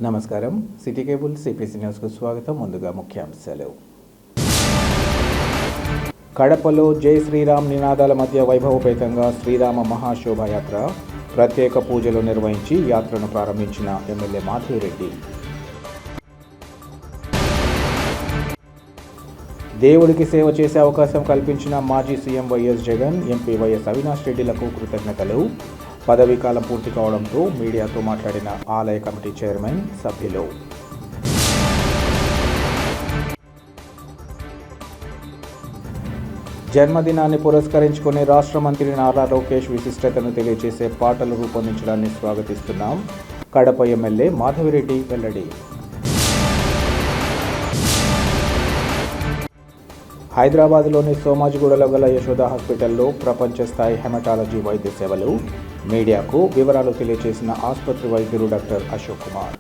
నమస్కారం. City cable CPC న్యూస్కు స్వాగతం. ముందుగా ముఖ్యాంశాలు. కడపలో జై శ్రీరామ్ నినాదాల మధ్య వైభవపేతంగా శ్రీరామ మహాశోభాయాత్ర ప్రత్యేక పూజలు నిర్వహించి యాత్రను ప్రారంభించిన ఎమ్మెల్యే మాధవిరెడ్డి. దేవుడికి సేవ చేసే అవకాశం కల్పించిన మాజీ CM YS Jagan, MP YS Avinash రెడ్డిలకు కృతజ్ఞతలు. పదవీ కాలం పూర్తి కావడంతో మీడియాతో మాట్లాడిన ఆలయ కమిటీ చైర్మన్, సభ్యులు. జన్మదినాన్ని పురస్కరించుకుని రాష్ట్ర మంత్రి నారా లోకేష్ విశిష్టతను తెలియజేసే పాటలు రూపొందించడాన్ని స్వాగతిస్తున్నాం. కడప ఎమ్మెల్యే మాధవిరెడ్డి వెల్లడి. హైదరాబాద్లోని సోమాజిగూడలో గల యశోద హాస్పిటల్లో ప్రపంచ స్థాయి హెమటాలజీ వైద్య సేవలు. మీడియాకు వివరాలు తెలియజేసిన ఆసుపత్రి వైద్యులు డాక్టర్ అశోక్ కుమార్.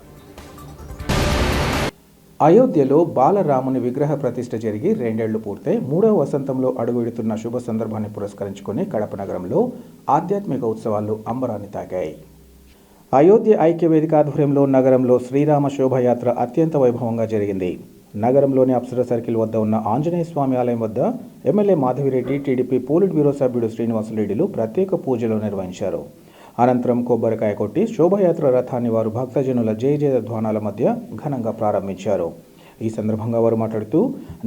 అయోధ్యలో బాలరాముని విగ్రహ ప్రతిష్ఠ జరిగి 2 ఏళ్లు పూర్తయి 3వ వసంతంలో అడుగుపెడుతున్న శుభ సందర్భాన్ని పురస్కరించుకుని కడప నగరంలో ఆధ్యాత్మిక ఉత్సవాలు అంబరాన్ని తాగాయి. అయోధ్య ఐక్యవేదిక ఆధ్వర్యంలో నగరంలో శ్రీరామ శోభాయాత్ర అత్యంత వైభవంగా జరిగింది. నగరంలోని అప్సర సర్కిల్ వద్ద ఉన్న ఆంజనేయ స్వామి ఆలయం వద్ద MLA Madhavi Reddy, TDP polit bureau సభ్యుడు శ్రీనివాసరెడ్డిలు ప్రత్యేక పూజలు నిర్వహించారు. అనంతరం కొబ్బరికాయ కొట్టి శోభాయాత్ర రథాన్ని వారు భక్తజనుల జయ జయ ధ్వానాల మధ్య ఘనంగా ప్రారంభించారు. ఈ సందర్భంగా వారు మాట్లాడుతూ,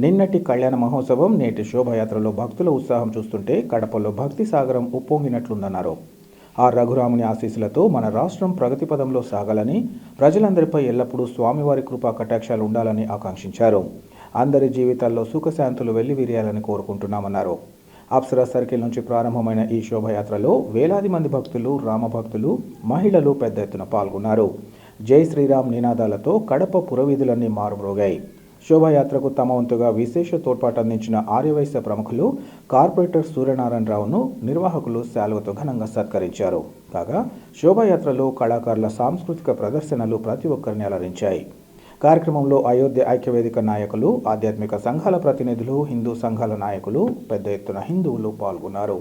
నిన్నటి కళ్యాణ మహోత్సవం, నేటి శోభాయాత్రలో భక్తుల ఉత్సాహం చూస్తుంటే కడపలో భక్తి సాగరం ఉప్పొంగినట్లుందన్నారు. ఆ రఘురాముని ఆశీస్సులతో మన రాష్ట్రం ప్రగతి పదంలో సాగాలని, ప్రజలందరిపై ఎల్లప్పుడూ స్వామివారి కృపా కటాక్షాలు ఉండాలని ఆకాంక్షించారు. అందరి జీవితాల్లో సుఖశాంతులు వెల్లివిరియాలని కోరుకుంటున్నామన్నారు. అప్సరా సర్కిల్ నుంచి ప్రారంభమైన ఈ శోభాయాత్రలో వేలాది మంది భక్తులు, రామభక్తులు, మహిళలు పెద్ద ఎత్తున పాల్గొన్నారు. జై శ్రీరామ్ నినాదాలతో కడప పురవీధులన్నీ మారుమ్రోగాయి. శోభాయాత్రకు తమ వంతుగా విశేష తోడ్పాటు అందించిన ఆర్యవైశ్య ప్రముఖులు, కార్పొరేటర్ సూర్యనారాయణరావును నిర్వాహకులు శాలువతో ఘనంగా సత్కరించారు. కాగా శోభాయాత్రలో కళాకారుల సాంస్కృతిక ప్రదర్శనలు ప్రతి ఒక్కరిని అలరించాయి. కార్యక్రమంలో అయోధ్య ఐక్యవేదిక నాయకులు, ఆధ్యాత్మిక సంఘాల ప్రతినిధులు, హిందూ సంఘాల నాయకులు, పెద్ద ఎత్తున హిందువులు పాల్గొన్నారు.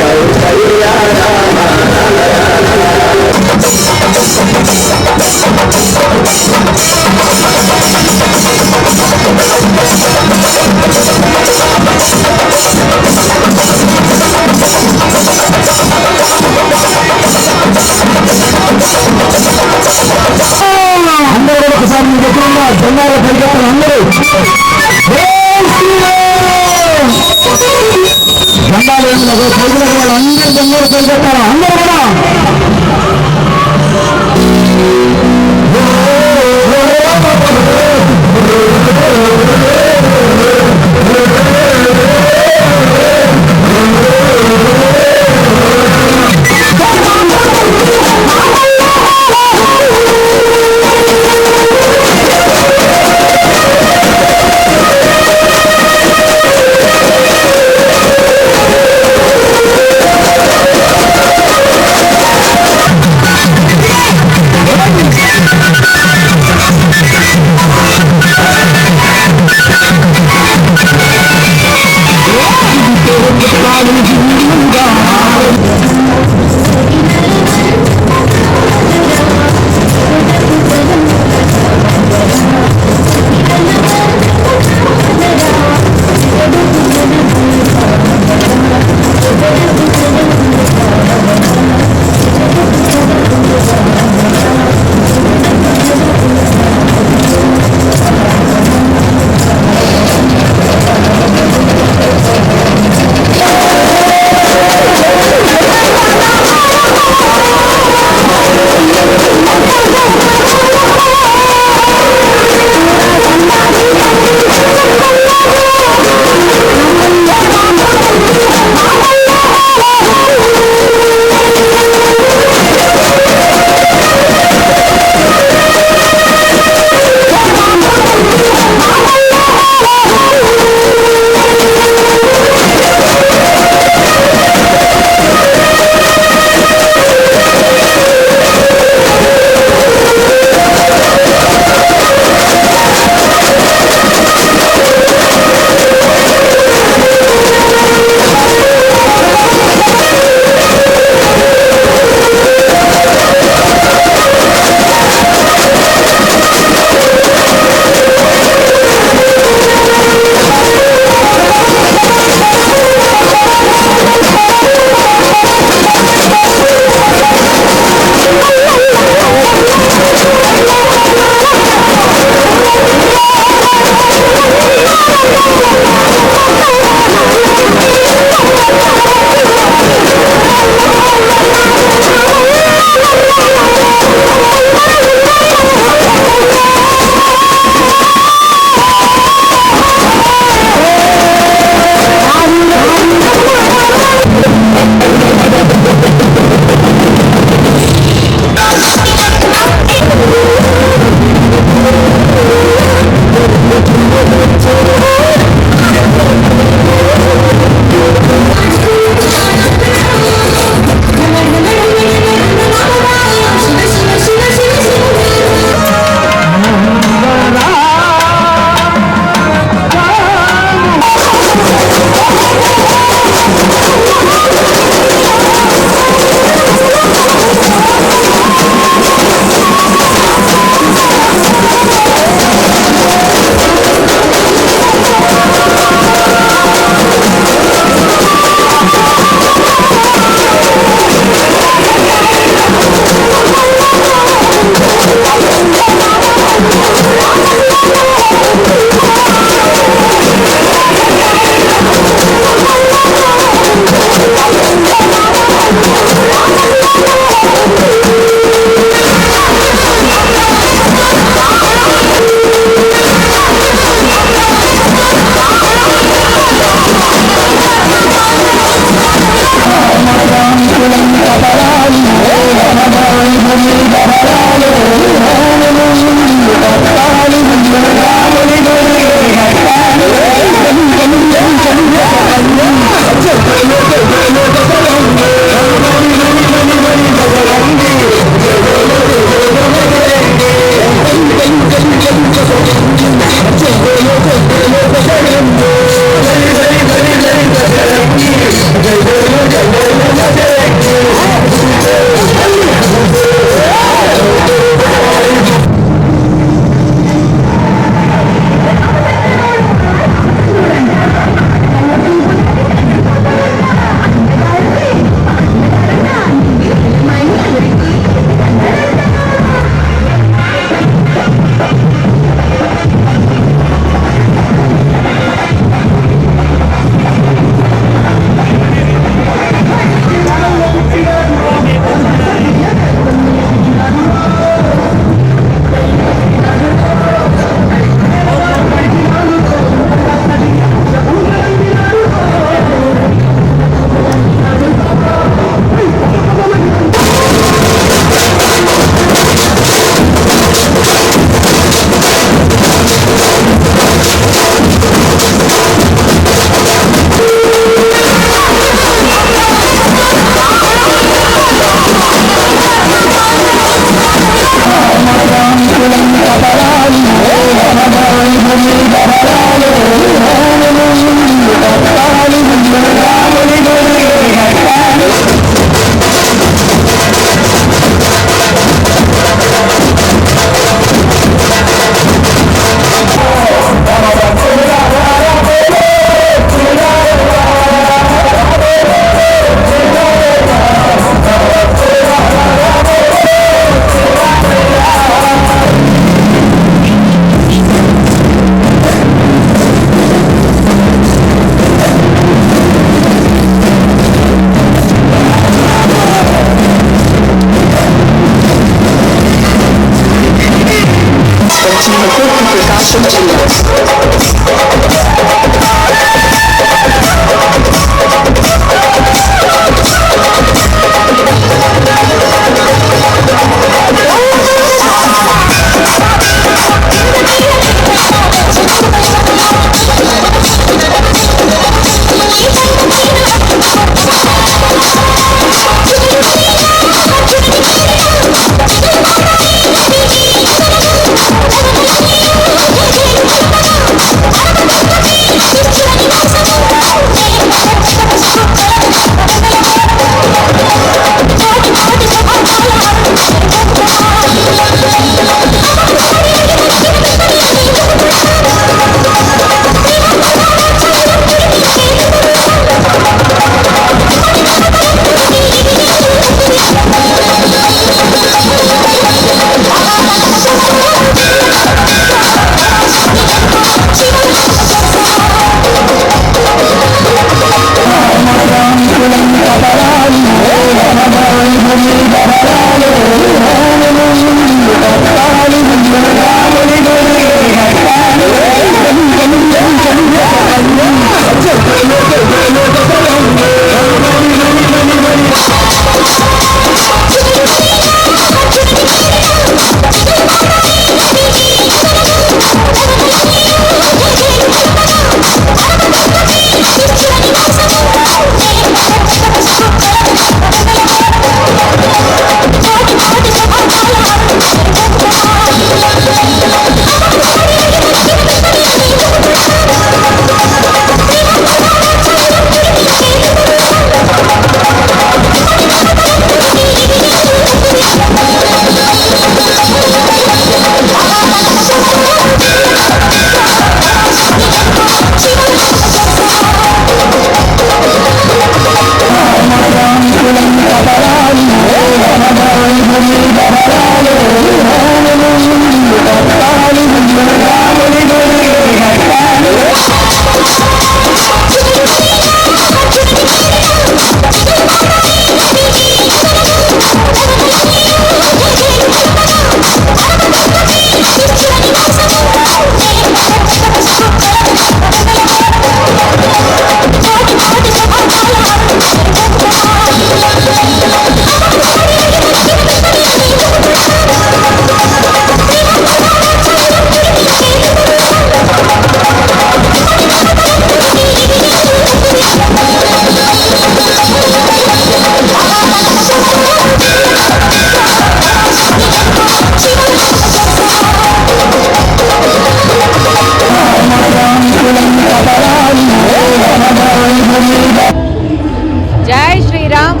శ్రీరామ్.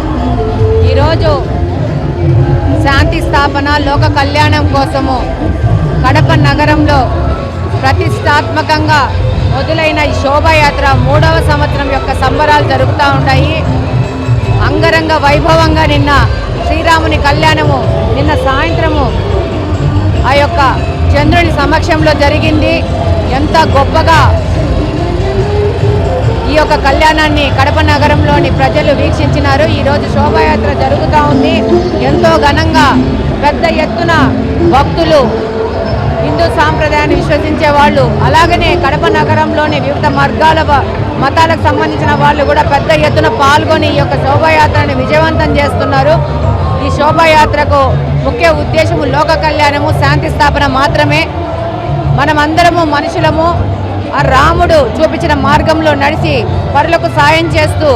ఈరోజు శాంతి స్థాపన లోక కళ్యాణం కోసము కడప నగరంలో ప్రతిష్టాత్మకంగా మొదలైన ఈ శోభాయాత్ర 3వ సంవత్సరం యొక్క సంబరాలు జరుగుతూ ఉంటాయి. అంగరంగ వైభవంగా నిన్న శ్రీరాముని కళ్యాణము నిన్న సాయంత్రము ఆ యొక్క చంద్రుని సమక్షంలో జరిగింది. ఎంత గొప్పగా ఈ యొక్క కళ్యాణాన్ని కడప నగరంలోని ప్రజలు వీక్షించినారు. ఈరోజు శోభాయాత్ర జరుగుతూ ఉంది. ఎంతో ఘనంగా పెద్ద ఎత్తున భక్తులు, హిందూ సాంప్రదాయాన్ని విశ్వసించే వాళ్ళు, అలాగనే కడప నగరంలోని వివిధ మతాలకు సంబంధించిన వాళ్ళు కూడా పెద్ద ఎత్తున పాల్గొని ఈ యొక్క శోభాయాత్రని విజయవంతం చేస్తున్నారు. ఈ శోభాయాత్రకు ముఖ్య ఉద్దేశము లోక కళ్యాణము, శాంతి స్థాపన మాత్రమే. మనమందరము మనుషులము ఆ రాముడు చూపించిన మార్గంలో నడిచి పరులకు సాయం చేస్తూ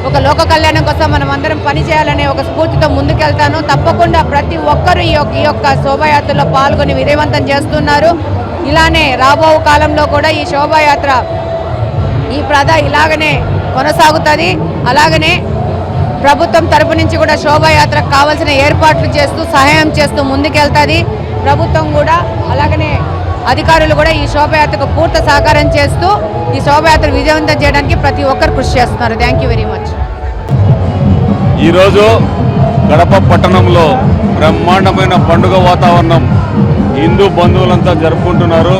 ఒక లోక కళ్యాణం కోసం మనం అందరం పనిచేయాలనే ఒక స్ఫూర్తితో ముందుకెళ్తాను. తప్పకుండా ప్రతి ఒక్కరూ ఈ యొక్క శోభాయాత్రలో పాల్గొని విజయవంతం చేస్తున్నారు. ఇలానే రాబో కాలంలో కూడా ఈ శోభాయాత్ర ఈ ఇలాగనే కొనసాగుతుంది. అలాగనే ప్రభుత్వం తరపు నుంచి కూడా శోభాయాత్రకు కావాల్సిన ఏర్పాట్లు చేస్తూ సహాయం చేస్తూ ముందుకెళ్తుంది ప్రభుత్వం కూడా. అలాగనే అధికారులు కూడా ఈ శోభాయాత్రకు పూర్తి సహకారం చేస్తూ ఈ శోభాయాత్ర విజయవంతం చేయడానికి ప్రతి ఒక్కరు కృషి చేస్తున్నారు. Thank you very much. ఈరోజు కడప పట్టణంలో బ్రహ్మాండమైన పండుగ వాతావరణం హిందూ బంధువులంతా జరుపుకుంటున్నారు.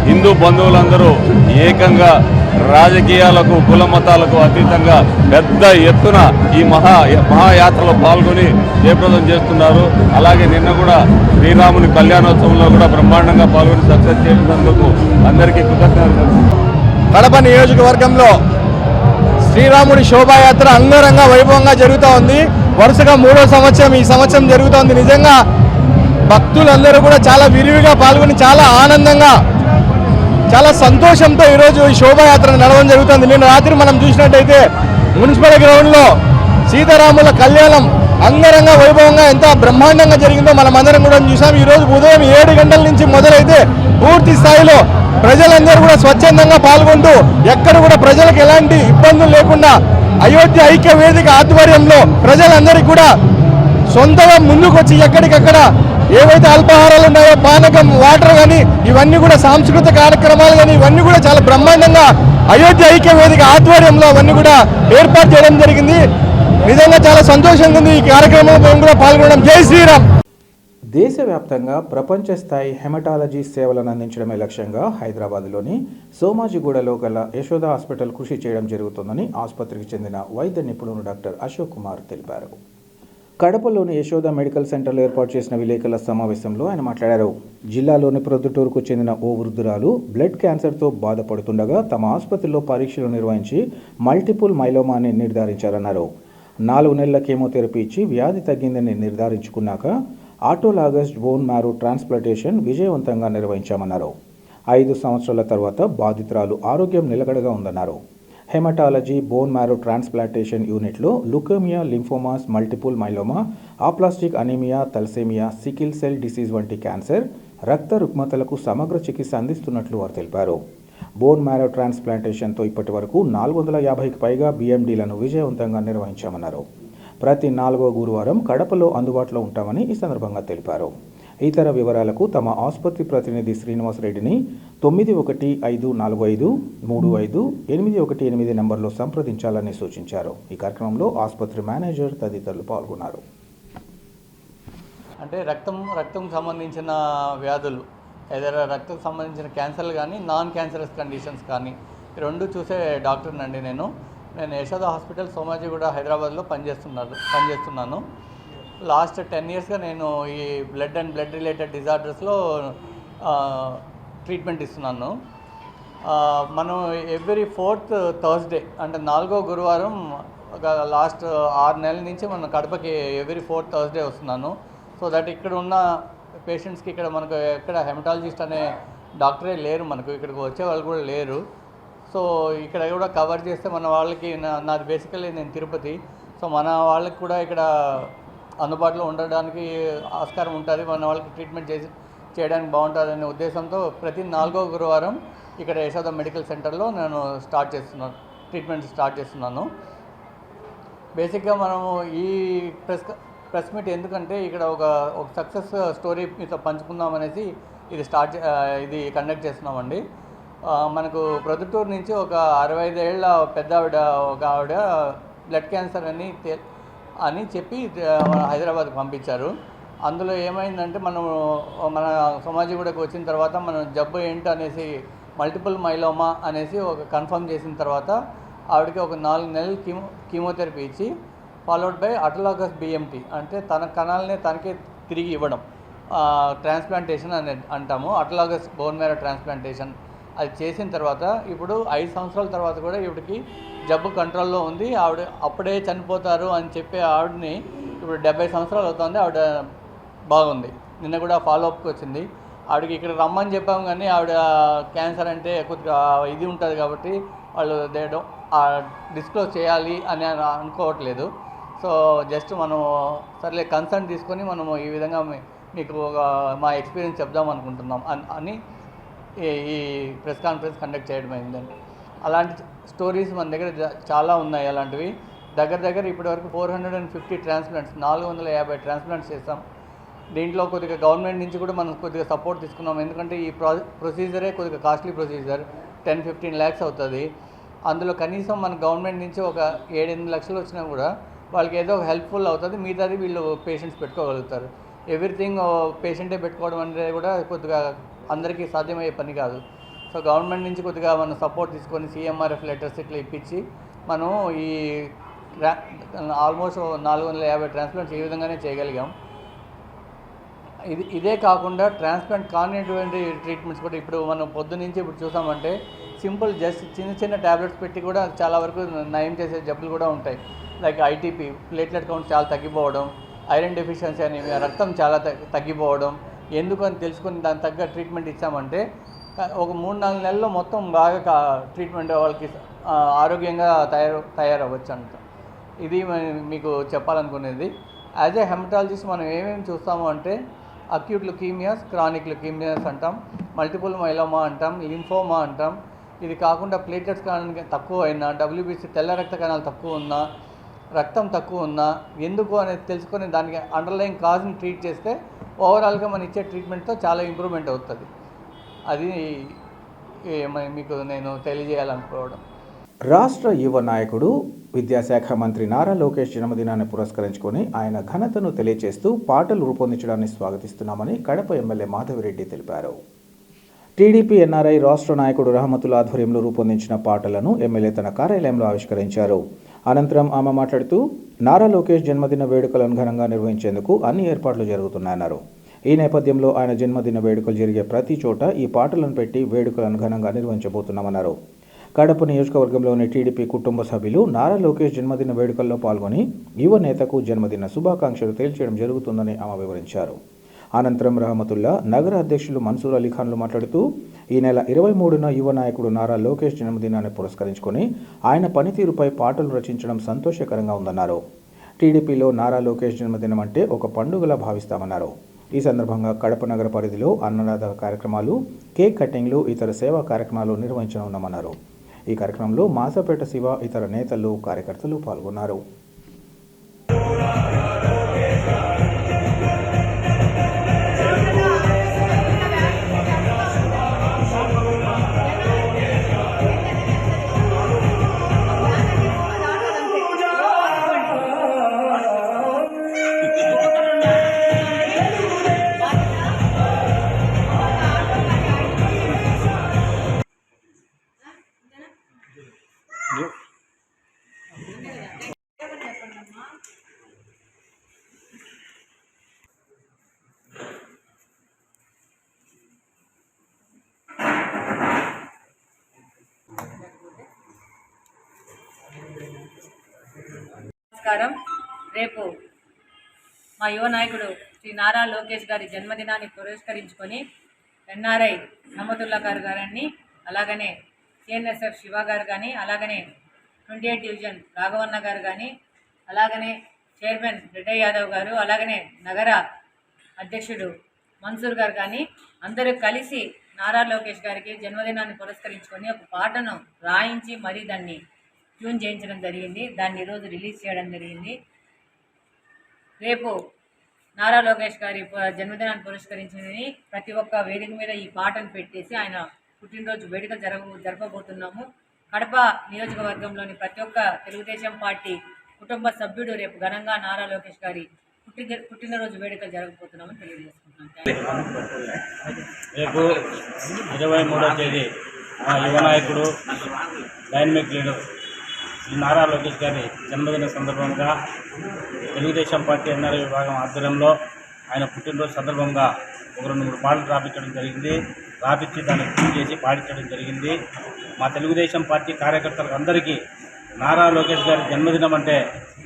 హిందూ బంధువులందరూ ఏకంగా రాజకీయాలకు కుల మతాలకు అతీతంగా పెద్ద ఎత్తున ఈ మహాయాత్రలో పాల్గొని జయప్రదం చేస్తున్నారు. అలాగే నిన్న కూడా శ్రీరాముని కళ్యాణోత్సవంలో కూడా బ్రహ్మాండంగా పాల్గొని సక్సెస్ చేసినందుకు అందరికీ కృతజ్ఞతలు. కడప నియోజకవర్గంలో శ్రీరాముడి శోభాయాత్ర అంగరంగ వైభవంగా జరుగుతూ ఉంది. వరుసగా 3వ సంవత్సరం ఈ సంవత్సరం జరుగుతోంది. నిజంగా భక్తులందరూ కూడా చాలా విరివిగా పాల్గొని చాలా ఆనందంగా చాలా సంతోషంతో ఈరోజు ఈ శోభాయాత్ర నడవడం జరుగుతుంది. నిన్న రాత్రి మనం చూసినట్టయితే మున్సిపల్ గ్రౌండ్లో సీతారాముల కళ్యాణం అంగరంగ వైభవంగా ఎంత బ్రహ్మాండంగా జరిగిందో మనం అందరం కూడా చూసాం. ఈరోజు ఉదయం 7 గంటల నుంచి మొదలైతే పూర్తి స్థాయిలో ప్రజలందరూ కూడా స్వచ్ఛందంగా పాల్గొంటూ ఎక్కడ కూడా ప్రజలకు ఎలాంటి ఇబ్బందులు లేకుండా అయోధ్య ఐక్య వేదిక ఆధ్వర్యంలో ప్రజలందరికీ కూడా సొంతంగా ముందుకు వచ్చి ఎక్కడికక్కడ ఏవైతే అల్పాహారాలు ఉన్నాయో పానకం, వాటర్ కానీ ఇవన్నీ కూడా సాంస్కృతిక కార్యక్రమాలు కానీ ఇవన్నీ కూడా చాలా బ్రహ్మాండంగా అయోధ్య ఐక్య వేదిక ఆధ్వర్యంలో అవన్నీ కూడా ఏర్పాటు చేయడం జరిగింది. నిజంగా చాలా సంతోషంగా ఉంది ఈ కార్యక్రమంలో మేము కూడా పాల్గొనడం. జై శ్రీరామ్. దేశవ్యాప్తంగా ప్రపంచ స్థాయి హెమటాలజీ సేవలను అందించడమే లక్ష్యంగా హైదరాబాద్లోని సోమాజిగూడలో గల యశోద హాస్పిటల్ కృషి చేయడం జరుగుతుందని ఆసుపత్రికి చెందిన వైద్య నిపుణుడు డాక్టర్ అశోక్ కుమార్ తెలిపారు. కడపలోని యశోద మెడికల్ సెంటర్లో ఏర్పాటు చేసిన విలేకరుల సమావేశంలో ఆయన మాట్లాడారు. జిల్లాలోని ప్రొద్దుటూరుకు చెందిన ఓ వృద్ధురాలు బ్లడ్ క్యాన్సర్తో బాధపడుతుండగా తమ ఆసుపత్రిలో పరీక్షలు నిర్వహించి మల్టిపుల్ మైలోమాని నిర్ధారించారన్నారు. 4 నెలల కీమోథెరపీ ఇచ్చి వ్యాధి తగ్గిందని నిర్ధారించుకున్నాక ఆటోలాగస్ బోన్ మ్యారో ట్రాన్స్ప్లాంటేషన్ విజయవంతంగా నిర్వహించామన్నారు. 5 సంవత్సరాల తర్వాత బాధితురాలు ఆరోగ్యం నిలకడగా ఉందన్నారు. హెమటాలజీ బోన్ మ్యారో ట్రాన్స్ప్లాంటేషన్ యూనిట్లో leukaemia, lymphomas, multiple myeloma, aplastic anaemia, thalassaemia, sickle cell disease వంటి క్యాన్సర్, రక్త రుగ్మతలకు సమగ్ర చికిత్స అందిస్తున్నట్లు వారు తెలిపారు. బోన్ మ్యారో ట్రాన్స్ప్లాంటేషన్తో ఇప్పటి వరకు 450కి పైగా BMDలను విజయవంతంగా నిర్వహించామన్నారు. ప్రతి 4వ గురువారం కడపలో అందుబాటులో ఉంటామని ఈ సందర్భంగా తెలిపారు. ఇతర వివరాలకు తమ ఆసుపత్రి ప్రతినిధి శ్రీనివాసరెడ్డిని 9155353818 నంబర్లో సంప్రదించాలని సూచించారు. ఈ కార్యక్రమంలో ఆసుపత్రి మేనేజర్ తదితరులు పాల్గొన్నారు. అంటే రక్తం సంబంధించిన వ్యాధులు, ఏదైనా రక్తం సంబంధించిన క్యాన్సర్లు కానీ నాన్ క్యాన్సరస్ కండిషన్స్ కానీ రెండు చూసే డాక్టర్నండి నేను యశోద హాస్పిటల్ సోమాజిగూడ హైదరాబాద్లో పనిచేస్తున్నాను. లాస్ట్ 10 yearsగా నేను ఈ బ్లడ్ అండ్ బ్లడ్ రిలేటెడ్ డిజార్డర్స్లో ట్రీట్మెంట్ ఇస్తున్నాను. మనం ఎవ్రీ 4th థర్స్డే అంటే 4వ గురువారం లాస్ట్ 6 నెలల నుంచి మనం కడపకి ఎవ్రీ 4th థర్స్డే వస్తున్నాను. సో దట్ ఇక్కడ ఉన్న పేషెంట్స్కి ఇక్కడ మనకు ఎక్కడ హెమటాలజిస్ట్ అనే డాక్టరే లేరు, మనకు ఇక్కడికి వచ్చే వాళ్ళు కూడా లేరు. సో ఇక్కడ కూడా కవర్ చేస్తే మన వాళ్ళకి నాది బేసికల్లీ నేను తిరుపతి, సో మన వాళ్ళకి కూడా ఇక్కడ అందుబాటులో ఉండడానికి ఆస్కారం ఉంటుంది, మన వాళ్ళకి ట్రీట్మెంట్ చేయడానికి బాగుంటుంది అనే ఉద్దేశంతో ప్రతి 4వ గురువారం ఇక్కడ యశోద మెడికల్ సెంటర్లో నేను ట్రీట్మెంట్ స్టార్ట్ చేస్తున్నాను. బేసిక్గా మనము ఈ ప్రెస్ మీట్ ఎందుకంటే ఇక్కడ ఒక సక్సెస్ స్టోరీ మీతో పంచుకుందామనేసి ఇది కండక్ట్ చేస్తున్నామండి. మనకు ప్రొద్దుటూరు నుంచి ఒక 65 ఏళ్ల పెద్ద ఒక ఆవిడ బ్లడ్ క్యాన్సర్ అని చెప్పి హైదరాబాద్కి పంపించారు. అందులో ఏమైందంటే మన సమాజగూడకు వచ్చిన తర్వాత మనం జబ్బు ఏంటి అనేసి మల్టిపుల్ మైలోమా అనేసి ఒక కన్ఫర్మ్ చేసిన తర్వాత ఆవిడకి ఒక 4 నెలలు కీమోథెరపీ ఇచ్చి ఫాలోడ్ బై అటలాగస్ బిఎంటీ అంటే తన కణాలనే తనకే తిరిగి ఇవ్వడం, ట్రాన్స్ప్లాంటేషన్ అని అంటాము. అటలాగస్ బోన్ మ్యారో ట్రాన్స్ప్లాంటేషన్ అది చేసిన తర్వాత ఇప్పుడు 5 సంవత్సరాల తర్వాత కూడా ఇవిడికి జబ్బు కంట్రోల్లో ఉంది. ఆవిడ అప్పుడే చనిపోతారు అని చెప్పే ఆవిడని ఇప్పుడు 70 సంవత్సరాలు అవుతుంది, ఆవిడ బాగుంది. నిన్న కూడా ఫాలోఅప్కి వచ్చింది. ఆవిడకి ఇక్కడ రమ్మని చెప్పాము కానీ ఆవిడ క్యాన్సర్ అంటే కొద్దిగా ఇది ఉంటుంది కాబట్టి వాళ్ళు డిస్క్లోజ్ చేయాలి అని అనుకోవట్లేదు. సో జస్ట్ మనం సర్లే కన్సర్న్ తీసుకొని మనము ఈ విధంగా మీకు మా ఎక్స్పీరియన్స్ చెప్దాం అనుకుంటున్నాం అని ఈ ప్రెస్ కాన్ఫరెన్స్ కండక్ట్ చేయడం అయిందండి. అలాంటి స్టోరీస్ మన దగ్గర చాలా ఉన్నాయి. అలాంటివి దగ్గర ఇప్పటివరకు 450 ట్రాన్స్ప్లాంట్స్ 450 ట్రాన్స్ప్లాంట్స్ చేస్తాం. దీంట్లో కొద్దిగా గవర్నమెంట్ నుంచి కూడా మనం కొద్దిగా సపోర్ట్ తీసుకున్నాం. ఎందుకంటే ఈ ప్రొసీజరే కొద్దిగా కాస్ట్లీ ప్రొసీజర్, 10-15 lakhs అవుతుంది. అందులో కనీసం మన గవర్నమెంట్ నుంచి ఒక 7-8 లక్షలు వచ్చినా కూడా వాళ్ళకి ఏదో ఒక హెల్ప్ఫుల్ అవుతుంది. మిగతాది వీళ్ళు పేషెంట్స్ పెట్టుకోగలుగుతారు. ఎవ్రీథింగ్ పేషెంటే పెట్టుకోవడం అనేది కూడా కొద్దిగా అందరికీ సాధ్యమయ్యే పని కాదు. సో గవర్నమెంట్ నుంచి కొద్దిగా మనం సపోర్ట్ తీసుకొని CMRF లెటర్స్ ఇట్లా ఇప్పించి మనం ఈ ఆల్మోస్ట్ 450 ట్రాన్స్ప్లాంట్స్ ఈ విధంగానే చేయగలిగాం. ఇదే కాకుండా ట్రాన్స్ప్లాంట్ కానిటువంటి ట్రీట్మెంట్స్ కూడా ఇప్పుడు మనం పొద్దునుంచి ఇప్పుడు చూసామంటే సింపుల్ జస్ట్ చిన్న ట్యాబ్లెట్స్ పెట్టి కూడా చాలా వరకు నయం చేసే జబ్బులు కూడా ఉంటాయి. లైక్ ITP, ప్లేట్లెట్ కౌంట్ చాలా తగ్గిపోవడం, ఐరన్ డెఫిషియన్సీ అని రక్తం చాలా తగ్గిపోవడం, ఎందుకు అని తెలుసుకుని దానికి తగ్గ ట్రీట్మెంట్ ఇచ్చామంటే ఒక 3-4 నెలల్లో మొత్తం బాగా ట్రీట్మెంట్ వాళ్ళకి ఆరోగ్యంగా తయారవ్వచ్చు అంట. ఇది మీకు చెప్పాలనుకునేది. యాజ్ ఏ హెమటాలజిస్ట్ మనం ఏమేమి చూస్తాము అంటే అక్యూట్ లుకీమియాస్, క్రానిక్ లుకీమియాస్ అంటాం, మల్టిపుల్ మైలోమా అంటాం, లింఫోమా అంటాం. ఇది కాకుండా ప్లేట్లెట్స్ కణాలు తక్కువ అయినా, WBC తెల్ల రక్త కణాలు తక్కువ ఉన్నా, రక్తం తక్కువ ఉన్నా ఎందుకు అనేది తెలుసుకొని దానికి అండర్లైన్ కాజ్ని ట్రీట్ చేస్తే ఓవరాల్గా మనం ఇచ్చే ట్రీట్మెంట్తో చాలా ఇంప్రూవ్మెంట్ అవుతుంది. అది మీకు నేను తెలియజేయాలనుకోవడం. రాష్ట్ర యువ నాయకుడు విద్యాశాఖ మంత్రి నారా లోకేష్ జన్మదినాన్ని పురస్కరించుకొని ఆయన ఘనతను తెలియజేస్తూ పాటలు రూపొందించడాన్ని స్వాగతిస్తున్నామని కడప ఎమ్మెల్యే మాధవిరెడ్డి తెలిపారు. టీడీపీ NRI రాష్ట్ర నాయకుడు రహమతుల్లా ఆధ్వర్యంలో రూపొందించిన పాటలను ఎమ్మెల్యే తన కార్యాలయంలో ఆవిష్కరించారు. అనంతరం ఆమె మాట్లాడుతూ నారా లోకేష్ జన్మదిన వేడుకలను ఘనంగా నిర్వహించేందుకు అన్ని ఏర్పాట్లు జరుగుతున్నాయన్నారు. ఈ నేపథ్యంలో ఆయన జన్మదిన వేడుకలు జరిగే ప్రతి చోట ఈ పాటలను పెట్టి వేడుకలను ఘనంగా నిర్వహించబోతున్నామన్నారు. కడప నియోజకవర్గంలోని టీడీపీ కుటుంబ సభ్యులు నారా లోకేష్ జన్మదిన వేడుకల్లో పాల్గొని యువ నేతకు జన్మదిన శుభాకాంక్షలు తెలియజేయడం జరుగుతుందని ఆమె వివరించారు. అనంతరం రహమతుల్లా నగర అధ్యక్షులు మన్సూర్ అలీఖాన్లు మాట్లాడుతూ ఈ నెల 23న యువ నాయకుడు నారా లోకేష్ జన్మదినాన్ని పురస్కరించుకొని ఆయన పనితీరుపై పాటలు రచించడం సంతోషకరంగా ఉందన్నారు. టీడీపీలో నారా లోకేష్ జన్మదినం అంటే ఒక పండుగలా భావిస్తామన్నారు. ఈ సందర్భంగా కడప నగర పరిధిలో అన్నదాత కార్యక్రమాలు, కేక్ కటింగ్లు, ఇతర సేవా కార్యక్రమాలు నిర్వహించనున్నామన్నారు. ఈ కార్యక్రమంలో మాసపేట శివ, ఇతర నేతలు, కార్యకర్తలు పాల్గొన్నారు. నమస్కారం. రేపు మా యువ నాయకుడు శ్రీ నారా లోకేష్ గారి జన్మదినాన్ని పురస్కరించుకొని NRI రహమతుల్లా గారిని, అలాగనే CNSF శివ గారు కానీ, అలాగనే 28 డివిజన్ రాఘవన్న గారు కానీ, అలాగనే చైర్మన్ రెడ్డయ్య యాదవ్ గారు, అలాగనే నగర అధ్యక్షుడు మన్సూర్ గారు కానీ అందరూ కలిసి నారా లోకేష్ గారికి జన్మదినాన్ని పురస్కరించుకొని ఒక పాటను రాయించి మరీ దాన్ని ట్యూన్ చేయించడం జరిగింది. దాన్ని ఈరోజు రిలీజ్ చేయడం జరిగింది. రేపు నారా లోకేష్ గారి జన్మదినాన్ని పురస్కరించింది ప్రతి ఒక్క వేదిక మీద ఈ పాటను పెట్టేసి ఆయన పుట్టినరోజు వేడుక జరపబోతున్నాము. కడప నియోజకవర్గంలోని ప్రతి ఒక్క తెలుగుదేశం పార్టీ కుటుంబ సభ్యుడు రేపు ఘనంగా నారా లోకేష్ గారి పుట్టినరోజు వేడుక జరగబోతున్నామని తెలియజేసుకుంటున్నాను. రేపు 23వ తేదీ మా యువ నాయకుడు డైనమిక్ లీడర్ శ్రీ నారా లోకేష్ గారి జన్మదిన సందర్భంగా తెలుగుదేశం పార్టీ ఎన్ఆర్ఐ విభాగం ఆధ్వర్యంలో ఆయన పుట్టినరోజు సందర్భంగా ఒక 2-3 పాటలు రాపించడం జరిగింది. రాపించి దాన్ని పూజ చేసి పాడించడం జరిగింది. మా తెలుగుదేశం పార్టీ కార్యకర్తలకు అందరికీ నారా లోకేష్ గారి జన్మదినం అంటే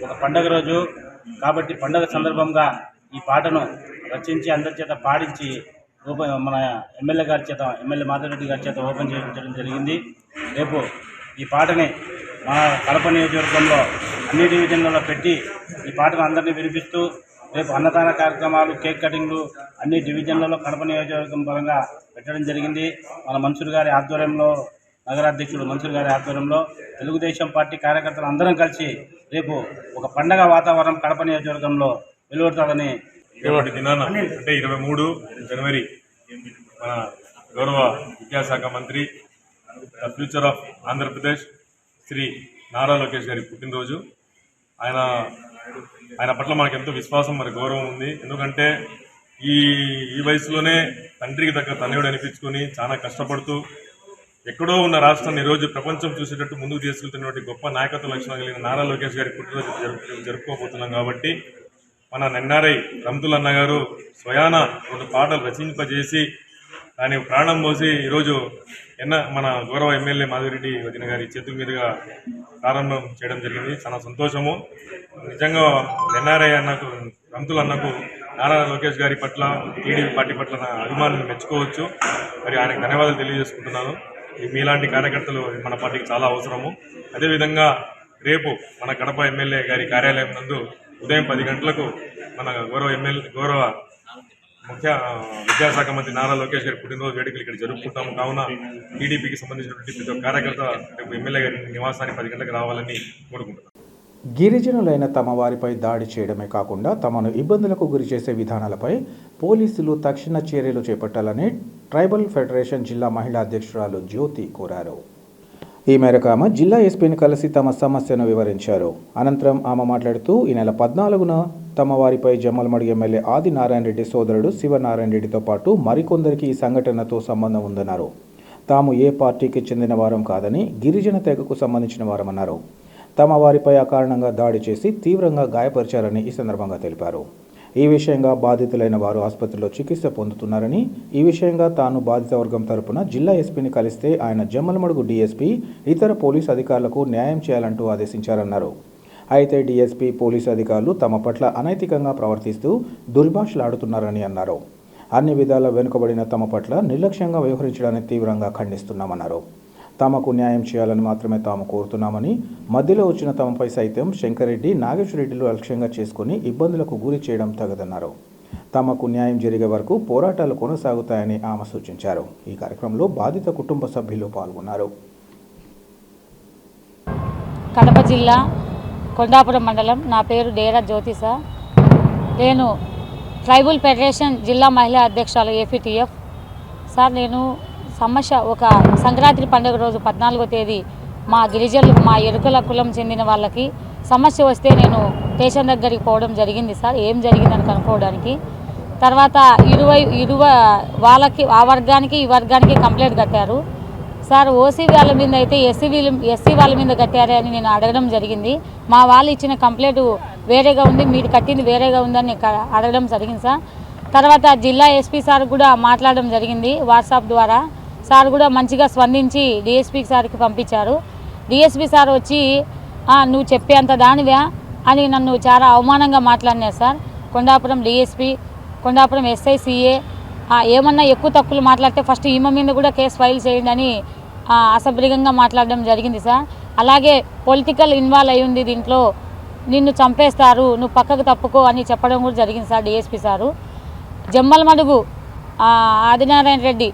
ఒక పండగ రోజు కాబట్టి పండగ సందర్భంగా ఈ పాటను రచించి అందరి చేత పాడించి మన ఎమ్మెల్యే గారి చేత ఎమ్మెల్యే మాధవరెడ్డి గారి చేత ఓపెన్ చేయించడం జరిగింది. రేపు ఈ పాటని మా కడప నియోజకవర్గంలో అన్ని డివిజన్లలో పెట్టి ఈ పాటను అందరినీ వినిపిస్తూ రేపు అన్నదాన కార్యక్రమాలు, కేక్ కటింగ్లు అన్ని డివిజన్లలో కడప నియోజకవర్గం పరంగా పెట్టడం జరిగింది. మన మన్సూర్ గారి ఆధ్వర్యంలో, నగరాధ్యక్షుడు మన్సూర్ గారి ఆధ్వర్యంలో తెలుగుదేశం పార్టీ కార్యకర్తలు అందరం కలిసి రేపు ఒక పండగ వాతావరణం కడప నియోజకవర్గంలో వెలువడుతుందని రేపటి దినాన అంటే 23 జనవరి మన గౌరవ విద్యాశాఖ మంత్రి ఫ్యూచర్ ఆఫ్ ఆంధ్రప్రదేశ్ శ్రీ నారా లోకేష్ గారి పుట్టినరోజు. ఆయన పట్ల మనకు ఎంతో విశ్వాసం, మరి గౌరవం ఉంది. ఎందుకంటే ఈ వయసులోనే తండ్రికి దగ్గర తనయుడు అనిపించుకొని చాలా కష్టపడుతూ ఎక్కడో ఉన్న రాష్ట్రాన్ని ఈరోజు ప్రపంచం చూసేటట్టు ముందుకు తీసుకెళ్తున్నటువంటి గొప్ప నాయకత్వ లక్షణాలు కలిగిన నారా లోకేష్ గారి పుట్టినరోజు జరుపుకోబోతున్నాం. కాబట్టి మన ఎన్ఆర్ఐ రమతుల్ అన్న గారు స్వయాన 2 పాటలు రచింపజేసి దాని ప్రాణం పోసి ఈరోజు మన గౌరవ ఎమ్మెల్యే మాధవరెడ్డి వదిన గారి చేతుల మీదుగా ప్రారంభం చేయడం జరిగింది. చాలా సంతోషము. నిజంగా ఎన్ఆర్ఐ అన్నకు, రమతుల్ అన్నకు నారా లోకేష్ గారి పట్ల, టీడీపీ పార్టీ పట్ల నా అభిమానులు మెచ్చుకోవచ్చు. మరి ఆయనకు ధన్యవాదాలు తెలియజేసుకుంటున్నాను. మీలాంటి కార్యకర్తలు మన పార్టీకి చాలా అవసరము. అదేవిధంగా రేపు మన కడప ఎమ్మెల్యే గారి కార్యాలయం నందు ఉదయం 10 గంటలకు మన గౌరవ ముఖ్య విద్యాశాఖ మంత్రి నారా లోకేష్ గారి పుట్టినరోజు వేడుకలు ఇక్కడ జరుపుకుంటాము. కావున టీడీపీకి సంబంధించినటువంటి ప్రతి ఒక్క కార్యకర్త రేపు ఎమ్మెల్యే గారి నివాసానికి 10 గంటలకు రావాలని కోరుకుంటున్నాను. గిరిజనులైన తమ వారిపై దాడి చేయడమే కాకుండా తమను ఇబ్బందులకు గురి చేసే విధానాలపై పోలీసులు తక్షణ చర్యలు చేపట్టాలని ట్రైబల్ ఫెడరేషన్ జిల్లా మహిళా అధ్యక్షురాలు జ్యోతి కోరారు. ఈ మేరకు ఆమె జిల్లా ఎస్పీని కలిసి తమ సమస్యను వివరించారు. అనంతరం ఆమె మాట్లాడుతూ ఈ నెల 14న తమ వారిపై జమ్మలమడుగు ఎమ్మెల్యే ఆదినారాయణ రెడ్డి సోదరుడు శివనారాయణ రెడ్డితో పాటు మరికొందరికి ఈ సంఘటనతో సంబంధం ఉందన్నారు. తాము ఏ పార్టీకి చెందిన వారం కాదని, గిరిజన తెగకు సంబంధించిన వారమన్నారు. తమ వారిపై అకారణంగా దాడి చేసి తీవ్రంగా గాయపరిచారని ఈ సందర్భంగా తెలిపారు. ఈ విషయంగా బాధితులైన వారు ఆసుపత్రిలో చికిత్స పొందుతున్నారని, ఈ విషయంగా తాను బాధిత వర్గం తరపున జిల్లా ఎస్పీని కలిస్తే ఆయన జమ్మలమడుగు డీఎస్పీ ఇతర పోలీసు అధికారులకు న్యాయం చేయాలంటూ ఆదేశించారన్నారు. అయితే డీఎస్పీ పోలీసు అధికారులు తమ పట్ల అనైతికంగా ప్రవర్తిస్తూ దుర్భాషలాడుతున్నారని అన్నారు. అన్ని విధాలా వెనుకబడిన తమ పట్ల నిర్లక్ష్యంగా వ్యవహరించడాన్ని తీవ్రంగా ఖండిస్తున్నామన్నారు. తమకు న్యాయం చేయాలని మాత్రమే తాము కోరుతున్నామని, మధ్యలో వచ్చిన తమపై సైతం శంకరెడ్డి, నాగేశ్వరరెడ్డిలు లక్ష్యంగా చేసుకుని ఇబ్బందులకు గురి చేయడం తగదన్నారు. తమకు న్యాయం జరిగే వరకు పోరాటాలు కొనసాగుతాయని ఆమె సూచించారు. ఈ కార్యక్రమంలో బాధిత కుటుంబ సభ్యులు పాల్గొన్నారు. కడప జిల్లా కొండాపురం మండలం. నా పేరు డేరా జ్యోతిస. నేను ట్రైబల్ ఫెడరేషన్ జిల్లా మహిళా అధ్యక్షురాలు ఏపీటీఎఫ్. సార్, నేను సమస్య ఒక సంక్రాంతి పండుగ రోజు 14వ తేదీ మా గిరిజనులు, మా ఎరుకల కులం చెందిన వాళ్ళకి సమస్య వస్తే నేను స్టేషన్ దగ్గరికి పోవడం జరిగింది సార్, ఏం జరిగిందని కనుక్కోవడానికి. తర్వాత వాళ్ళకి, ఆ వర్గానికి ఈ వర్గానికి కంప్లైంట్ కట్టారు సార్. ఓసీ వాళ్ళ మీద అయితే ఎస్సీ వాళ్ళ మీద కట్టారే అని నేను అడగడం జరిగింది. మా వాళ్ళు ఇచ్చిన కంప్లైంట్ వేరేగా ఉంది, మీరు కట్టింది వేరేగా ఉందని అడగడం జరిగింది సార్. తర్వాత జిల్లా ఎస్పీ సార్ కూడా మాట్లాడడం జరిగింది వాట్సాప్ ద్వారా. సార్ కూడా మంచిగా స్పందించి డిఎస్పీ సార్కి పంపించారు. డిఎస్పీ సార్ వచ్చి నువ్వు చెప్పేంత దానివా అని నన్ను చాలా అవమానంగా మాట్లాడినారు sir. Kondapuram DSP, Kondapuram SICA ఏమన్నా ఎక్కువ తక్కువలు మాట్లాడితే ఫస్ట్ ఈమె మీద కూడా కేసు ఫైల్ చేయండి అని అసభ్యంగా మాట్లాడడం జరిగింది సార్. అలాగే పొలిటికల్ ఇన్వాల్వ్ అయి ఉంది దీంట్లో, నిన్ను చంపేస్తారు, నువ్వు పక్కకు తప్పుకో అని చెప్పడం కూడా జరిగింది sir DSP sir. Jammalamadugu Adinarayana Reddy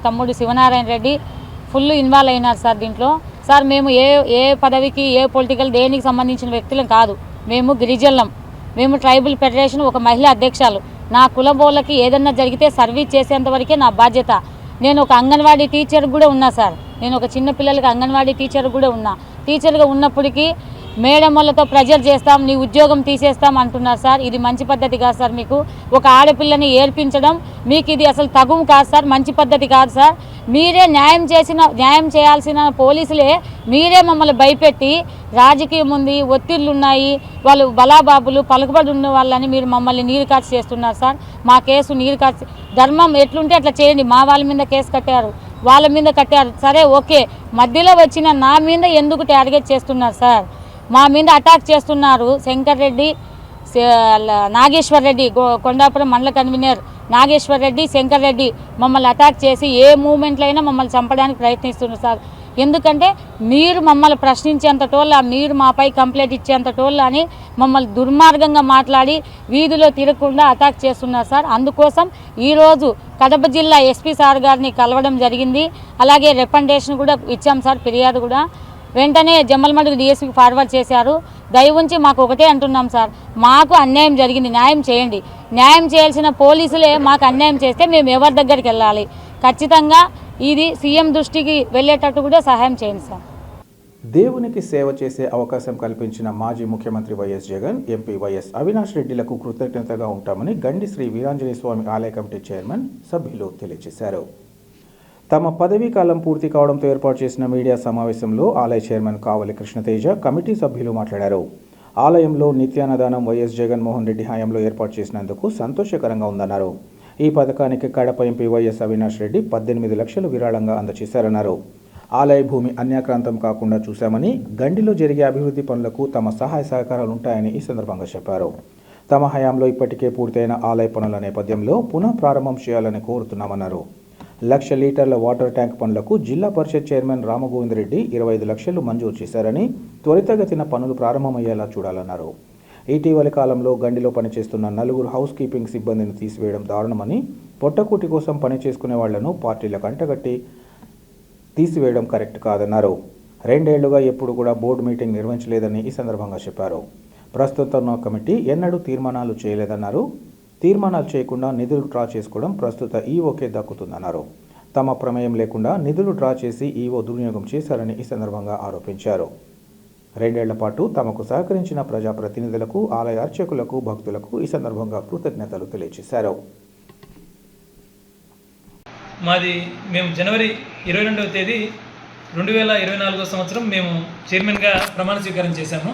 తమ్ముడు శివనారాయణ రెడ్డి ఫుల్ ఇన్వాల్వ్ అయినారు సార్ దీంట్లో. సార్ మేము ఏ పదవికి ఏ పొలిటికల్ దేనికి సంబంధించిన వ్యక్తులం కాదు. మేము గిరిజనులం, మేము ట్రైబల్ ఫెడరేషన్ ఒక మహిళా అధ్యక్షులు. నా కులబోళ్ళకి ఏదన్నా జరిగితే సర్వీస్ చేసేంత వరకే నా బాధ్యత. నేను ఒక అంగన్వాడీ టీచర్ కూడా ఉన్నా సార్. నేను ఒక చిన్న పిల్లలకి అంగన్వాడీ టీచర్ కూడా ఉన్నా. టీచర్గా ఉన్నప్పటికీ మేడం వాళ్ళతో ప్రెజర్ చేస్తాం, నీ ఉద్యోగం తీసేస్తాం అంటున్నారు సార్. ఇది మంచి పద్ధతి కాదు సార్. మీకు ఒక ఆడపిల్లని ఏర్పించడం మీకు ఇది అసలు తగువు కాదు సార్, మంచి పద్ధతి కాదు సార్. మీరే న్యాయం చేయాల్సిన పోలీసులే మీరే మమ్మల్ని భయపెట్టి రాజకీయం ఉంది, ఒత్తిళ్లు ఉన్నాయి, వాళ్ళు బలాబాబులు పలుకుబడి ఉన్న వాళ్ళని మీరు మమ్మల్ని నీరు కార్చి చేస్తున్నారు సార్. మా కేసు నీరు కార్చి ధర్మం ఎట్లుంటే అట్లా చేయండి. మా వాళ్ళ మీద కేసు కట్టారు, వాళ్ళ మీద కట్టారు, సరే ఓకే. మధ్యలో వచ్చిన నా మీద ఎందుకు టార్గెట్ చేస్తున్నారు సార్? మా మీద అటాక్ చేస్తున్నారు. శంకర్ రెడ్డి, నాగేశ్వర్ రెడ్డి, కొండాపురం మండల కన్వీనర్ నాగేశ్వర్ రెడ్డి, శంకర్ రెడ్డి మమ్మల్ని అటాక్ చేసి ఏ మూమెంట్లో అయినా మమ్మల్ని చంపడానికి ప్రయత్నిస్తున్నారు సార్. ఎందుకంటే మీరు మమ్మల్ని ప్రశ్నించేంతటోళ్ళ, మీరు మాపై కంప్లైంట్ ఇచ్చేంతటోళ్ళ అని మమ్మల్ని దుర్మార్గంగా మాట్లాడి వీధిలో తిరగకుండా అటాక్ చేస్తున్నారు సార్. అందుకోసం ఈరోజు కడప జిల్లా ఎస్పీ సార్ గారిని కలవడం జరిగింది. అలాగే రికమెండేషన్ కూడా ఇచ్చాం సార్, ఫిర్యాదు కూడా వెంటనే జమ్మలమడుగు డిఎస్పీకి ఫార్వర్డ్ చేశారు. దయవుంచి మాకు ఒకటే అంటున్నాం సార్, మాకు అన్యాయం జరిగింది, న్యాయం చేయండి. న్యాయం చేయాల్సిన పోలీసులే మాకు అన్యాయం చేస్తే మేము ఎవరి దగ్గరికి వెళ్ళాలి? ఖచ్చితంగా ఇది సీఎం దృష్టికి వెళ్ళేటట్టు కూడా సహాయం చేయండి సార్. దేవునికి సేవ చేసే అవకాశం కల్పించిన మాజీ ముఖ్యమంత్రి YS Jagan, MP YS Avinash రెడ్డిలకు కృతజ్ఞతగా ఉంటామని గండి శ్రీ వీరాంజనేయ స్వామి ఆలయ కమిటీ చైర్మన్ సభ్యులు తెలియజేశారు. తమ పదవీ కాలం పూర్తి కావడంతో ఏర్పాటు చేసిన మీడియా సమావేశంలో ఆలయ చైర్మన్ కావలి కృష్ణతేజ, కమిటీ సభ్యులు మాట్లాడారు. ఆలయంలో నిత్యాన్నదానం వైఎస్ జగన్మోహన్ రెడ్డి హయాంలో ఏర్పాటు చేసినందుకు సంతోషకరంగా ఉందన్నారు. ఈ పథకానికి కడప ఎంపీ వైఎస్ అవినాష్ రెడ్డి 18 లక్షలు విరాళంగా అందజేశారన్నారు. ఆలయ భూమి అన్యాక్రాంతం కాకుండా చూశామని, గండిలో జరిగే అభివృద్ధి పనులకు తమ సహాయ సహకారాలు ఉంటాయని ఈ సందర్భంగా చెప్పారు. తమ హయాంలో ఇప్పటికే పూర్తయిన ఆలయ పనుల నేపథ్యంలో పునః ప్రారంభం చేయాలని కోరుతున్నామన్నారు. 1,00,000 లీటర్ల వాటర్ ట్యాంక్ పనులకు జిల్లా పరిషత్ చైర్మన్ రామగోవిందరెడ్డి 25 లక్షలు మంజూరు చేశారని, త్వరితగతిన పనులు ప్రారంభమయ్యేలా చూడాలన్నారు. ఇటీవలి కాలంలో గండిలో పనిచేస్తున్న 4 హౌస్ కీపింగ్ సిబ్బందిని తీసివేయడం దారుణమని, పొట్టకూటి కోసం పనిచేసుకునే వాళ్లను పార్టీల కంటగట్టి తీసివేయడం కరెక్ట్ కాదన్నారు. 2 ఏళ్లుగా ఎప్పుడు కూడా బోర్డు మీటింగ్ నిర్వహించలేదని ఈ సందర్భంగా చెప్పారు. ప్రస్తుతం కమిటీ ఎన్నడూ తీర్మానాలు చేయలేదన్నారు. తీర్మానాలు చేయకుండా నిధులు డ్రా చేసుకోవడం ప్రస్తుత ఈఓకే దక్కుతుందన్నారు. తమ ప్రమేయం లేకుండా నిధులు డ్రా చేసి ఈఓ దుర్వినియోగం చేశారని ఈ సందర్భంగా ఆరోపించారు. 2 ఏళ్ల పాటు తమకు సహకరించిన ప్రజాప్రతినిధులకు, ఆలయ అర్చకులకు, భక్తులకు ఈ సందర్భంగా కృతజ్ఞతలు తెలియజేశారు. మేము జనవరి 22వ తేదీ 2024 సంవత్సరం మేము చైర్మన్గా ప్రమాణ స్వీకారం చేశాము.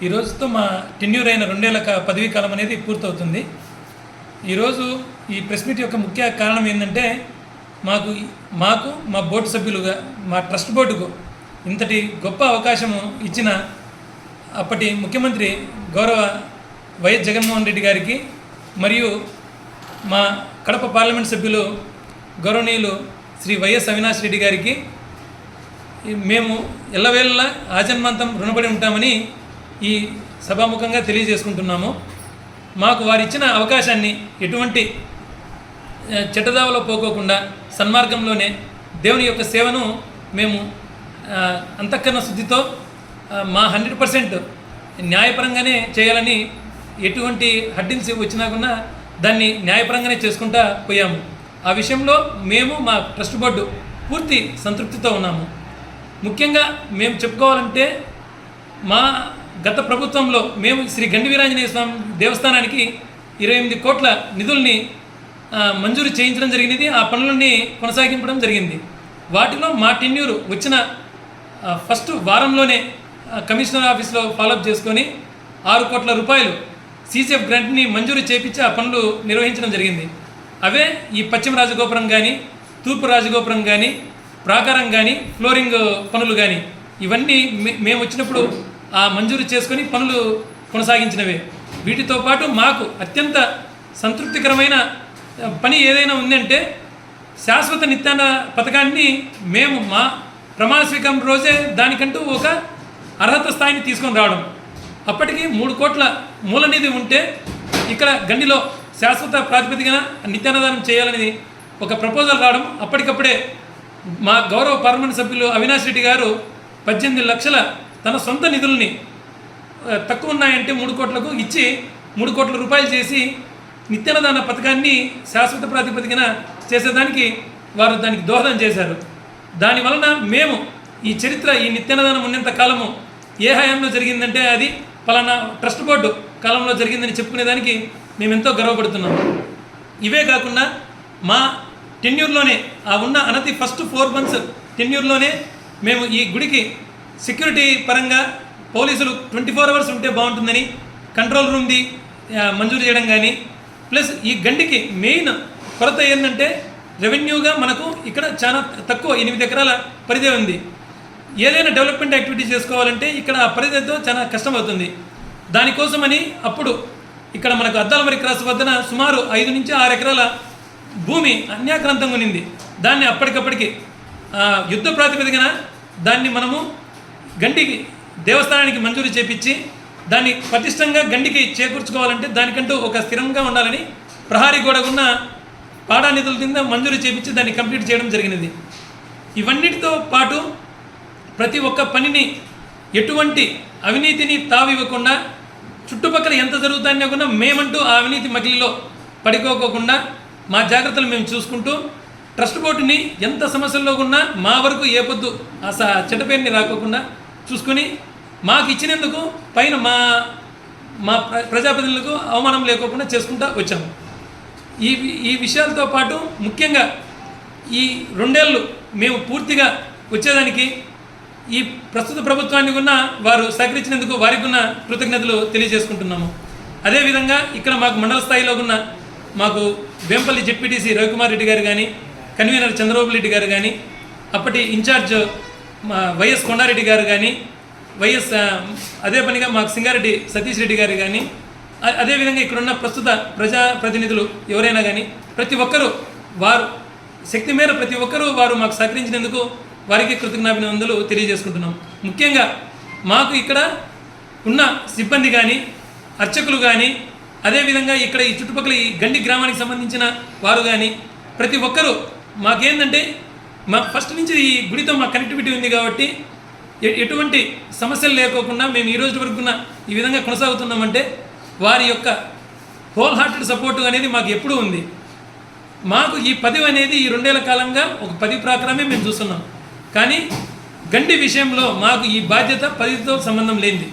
ఈ రోజుతో మా టెన్యూర్ అయిన 2 ఏళ్ల పదవీ కాలం అనేది పూర్తవుతుంది. ఈరోజు ఈ ప్రెస్ మీట్ యొక్క ముఖ్య కారణం ఏంటంటే, మాకు మా బోర్డు సభ్యులుగా, మా ట్రస్ట్ బోర్డుకు ఇంతటి గొప్ప అవకాశము ఇచ్చిన అప్పటి ముఖ్యమంత్రి గౌరవ వైఎస్ జగన్మోహన్ రెడ్డి గారికి, మరియు మా కడప పార్లమెంట్ సభ్యులు గౌరవనీయులు శ్రీ వైఎస్ అవినాష్ రెడ్డి గారికి మేము ఎల్లవేళలా ఆజన్మంతం రుణపడి ఉంటామని ఈ సభాముఖంగా తెలియజేసుకుంటున్నాము. మాకు వారు ఇచ్చిన అవకాశాన్ని ఎటువంటి చెడ్డదావలో పోకోకుండా సన్మార్గంలోనే దేవుని యొక్క సేవను మేము అంతఃకరణ శుద్ధితో మా 100% న్యాయపరంగానే చేయాలని, ఎటువంటి హడ్డిల్స్ వచ్చినా కూడా దాన్ని న్యాయపరంగానే చేసుకుంటా పోయాము. ఆ విషయంలో మేము మా ట్రస్ట్ బోర్డు పూర్తి సంతృప్తితో ఉన్నాము. ముఖ్యంగా మేము చెప్పుకోవాలంటే, మా గత ప్రభుత్వంలో మేము శ్రీ గండి వీరాంజనేయ స్వామి దేవస్థానానికి 28 కోట్ల నిధుల్ని మంజూరు చేయించడం జరిగినది. ఆ పనులన్నీ కొనసాగించడం జరిగింది. వాటిలో మా టెన్యూరు వచ్చిన ఫస్ట్ వారంలోనే కమిషనర్ ఆఫీస్లో ఫాలోఅప్ చేసుకొని 6 కోట్ల రూపాయలు సీసీఎఫ్ గ్రాంట్ని మంజూరు చేయించి ఆ పనులు నిర్వహించడం జరిగింది. అవే ఈ పశ్చిమ రాజగోపురం కానీ, తూర్పు రాజగోపురం కానీ, ప్రాకారం కానీ, ఫ్లోరింగ్ పనులు కానీ, ఇవన్నీ మేము వచ్చినప్పుడు ఆ మంజూరు చేసుకొని పనులు కొనసాగించినవే. వీటితో పాటు మాకు అత్యంత సంతృప్తికరమైన పని ఏదైనా ఉందంటే, శాశ్వత నిత్యాన్న పథకాన్ని మేము మా ప్రమాణ స్వీకారం రోజే దానికంటూ ఒక అర్హత స్థాయిని తీసుకొని రావడం. అప్పటికి 3 కోట్ల మూల నిధి ఉంటే, ఇక్కడ గండిలో శాశ్వత ప్రాతిపదికన నిత్యాన్నదానం చేయాలని ఒక ప్రపోజల్ రావడం, అప్పటికప్పుడే మా గౌరవ పార్లమెంట్ సభ్యులు అవినాష్ రెడ్డి గారు 18 లక్షల తన సొంత నిధుల్ని తక్కువ ఉన్నాయంటే 3 కోట్లకు ఇచ్చి 3 కోట్ల రూపాయలు చేసి నిత్యాన్నదాన పథకాన్ని శాశ్వత ప్రాతిపదికన చేసేదానికి వారు దానికి దోహదం చేశారు. దానివలన మేము ఈ చరిత్ర ఈ నిత్యాన్నదానం ఉన్నంత కాలము ఏ హయాంలో జరిగిందంటే అది పలానా ట్రస్ట్ బోర్డు కాలంలో జరిగిందని చెప్పుకునేదానికి మేము ఎంతో గర్వపడుతున్నాము. ఇవే కాకుండా మా టెన్యూర్లోనే ఉన్న అనతి ఫస్ట్ 4 months టెన్యూర్లోనే మేము ఈ గుడికి సెక్యూరిటీ పరంగా పోలీసులు 24 hours ఉంటే బాగుంటుందని కంట్రోల్ రూమ్ది మంజూరు చేయడం కానీ, ప్లస్ ఈ గండికి మెయిన్ కొరత ఏంటంటే రెవెన్యూగా మనకు ఇక్కడ చాలా తక్కువ 8 ఎకరాల పరిధి ఉంది. ఏదైనా డెవలప్మెంట్ యాక్టివిటీ చేసుకోవాలంటే ఇక్కడ ఆ పరిధితో చాలా కష్టమవుతుంది. దానికోసమని అప్పుడు ఇక్కడ మనకు అద్దాలమరి క్రాస్ వద్దన సుమారు 5 నుంచి 6 ఎకరాల భూమి అన్యాక్రాంతంగా ఉన్నింది. దాన్ని అప్పటికప్పటికి యుద్ధ ప్రాతిపదికన దాన్ని మనము గండికి దేవస్థానానికి మంజూరు చేపించి దాన్ని పటిష్టంగా గండికి చేకూర్చుకోవాలంటే దానికంటూ ఒక స్థిరంగా ఉండాలని ప్రహారీ గోడకున్న పాడా నిధుల కింద మంజూరు చేపించి దాన్ని కంప్లీట్ చేయడం జరిగినది. ఇవన్నిటితో పాటు ప్రతి ఒక్క పనిని ఎటువంటి అవినీతిని తావివ్వకుండా చుట్టుపక్కల ఎంత జరుగుతాయో కూడా మేమంటూ ఆ అవినీతి మగిలిలో పడిపోకోకుండా మా జాగ్రత్తలు మేము చూసుకుంటూ ట్రస్ట్ బోర్డుని ఎంత సమస్యల్లో ఉన్నా మా వరకు ఏ పొద్దు ఆ చెడ్డపేరుని రాకోకుండా చూసుకొని మాకు ఇచ్చినందుకు పైన మా ప్రజాప్రతినిధులకు అవమానం లేకోకుండా చేసుకుంటూ వచ్చాము. ఈ విషయాలతో పాటు ముఖ్యంగా ఈ 2 ఏళ్ళు మేము పూర్తిగా వచ్చేదానికి ఈ ప్రస్తుత ప్రభుత్వాన్ని ఉన్న వారు సహకరించినందుకు వారికి ఉన్న కృతజ్ఞతలు తెలియజేసుకుంటున్నాము. అదేవిధంగా ఇక్కడ మాకు మండల స్థాయిలో ఉన్న మాకు వేంపల్లి జెడ్పీటీసీ రవికుమార్ రెడ్డి గారు కానీ, కన్వీనర్ చంద్రబాబు రెడ్డి గారు కానీ, అప్పటి ఇన్ఛార్జ్ వైఎస్ కొండారెడ్డి గారు కానీ, అదే పనిగా మాకు సింగారెడ్డి సతీష్ రెడ్డి గారు కానీ, అదేవిధంగా ఇక్కడున్న ప్రస్తుత ప్రజాప్రతినిధులు ఎవరైనా కానీ ప్రతి ఒక్కరూ వారు శక్తి మేర ప్రతి ఒక్కరూ వారు మాకు సహకరించినందుకు వారికి కృతజ్ఞాభినందనలు తెలియజేసుకుంటున్నాం. ముఖ్యంగా మాకు ఇక్కడ ఉన్న సిబ్బంది కానీ, అర్చకులు కానీ, అదేవిధంగా ఇక్కడ ఈ చుట్టుపక్కల ఈ గండి గ్రామానికి సంబంధించిన వారు కానీ ప్రతి ఒక్కరూ మాకేందంటే మా ఫస్ట్ నుంచి ఈ గుడితో మా కనెక్టివిటీ ఉంది కాబట్టి ఎటువంటి సమస్యలు లేకోకుండా మేము ఈ రోజు వరకు ఈ విధంగా కొనసాగుతున్నామంటే వారి యొక్క హోల్ హార్టెడ్ సపోర్టు అనేది మాకు ఎప్పుడూ ఉంది. మాకు ఈ పదవి అనేది ఈ 2 ఏళ్ల కాలంగా ఒక 10 ప్రకారమే మేము చూస్తున్నాం. కానీ గండి విషయంలో మాకు ఈ బాధ్యత 10తో సంబంధం లేనిది.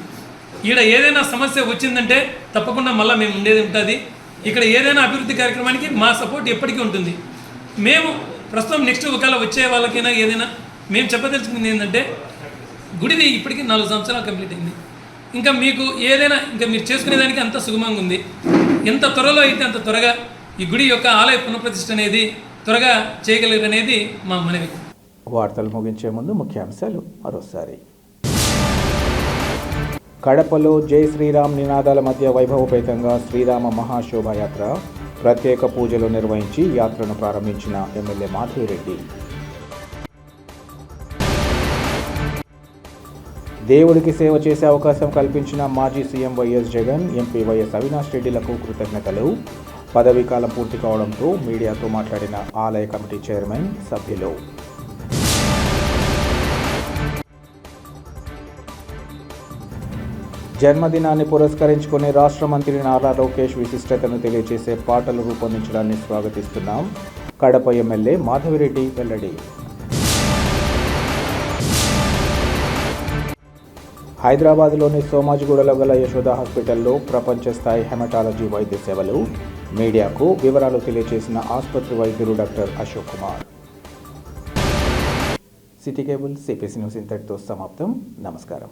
ఈడ ఏదైనా సమస్య వచ్చిందంటే తప్పకుండా మళ్ళీ మేము ఉండేది ఉంటుంది. ఇక్కడ ఏదైనా అభివృద్ధి కార్యక్రమానికి మా సపోర్ట్ ఎప్పటికీ ఉంటుంది. మేము ప్రస్తుతం నెక్స్ట్ ఒకవేళ వచ్చే వాళ్ళకైనా ఏదైనా మేము చెప్పదలుచుకుంది ఏంటంటే గుడిది ఇప్పటికీ 4 సంవత్సరాలు కంప్లీట్ అయింది. ఇంకా మీకు ఏదైనా ఇంకా మీరు చేసుకునేదానికి అంత సుగమంగా ఉంది. ఎంత త్వరలో అయితే అంత త్వరగా ఈ గుడి యొక్క ఆలయ పునఃప్రతిష్ఠ అనేది త్వరగా చేయగలరనేది మా మనవి. వార్తలు ముగించే ముందు ముఖ్యాంశాలు మరోసారి. కడపలో జై శ్రీరామ్ నినాదాల మధ్య వైభవపేతంగా శ్రీరామ మహాశోభాయాత్ర, ప్రత్యేక పూజలు నిర్వహించి యాత్రను ప్రారంభించిన ఎమ్మెల్యే మాధవిరెడ్డి. దేవుడికి సేవ చేసే అవకాశం కల్పించిన మాజీ CM YS Jagan, MP YS Avinash రెడ్డిలకు కృతజ్ఞతలు. పదవీ కాలం పూర్తి కావడంతో మీడియాతో మాట్లాడిన ఆలయ కమిటీ చైర్మన్, సభ్యులు. జన్మదినాన్ని పురస్కరించుకుని రాష్ట్ర మంత్రి నారా లోకేష్ విశిష్టతను తెలియజేసే పాటలు రూపొందించడాన్ని స్వాగతిస్తున్నాం. కడప ఎమ్మెల్యే మాధవిరెడ్డి వెల్లడి. హైదరాబాద్లోని సోమాజిగూడలో గల యశోద హాస్పిటల్లో ప్రపంచ స్థాయి హెమటాలజీ వైద్య సేవలు. మీడియాకు వివరాలు తెలియజేసిన ఆసుపత్రి వైద్యులు doctor Ashok Kumar. City cable CPC news ఇంతటితో సమాప్తం. నమస్కారం.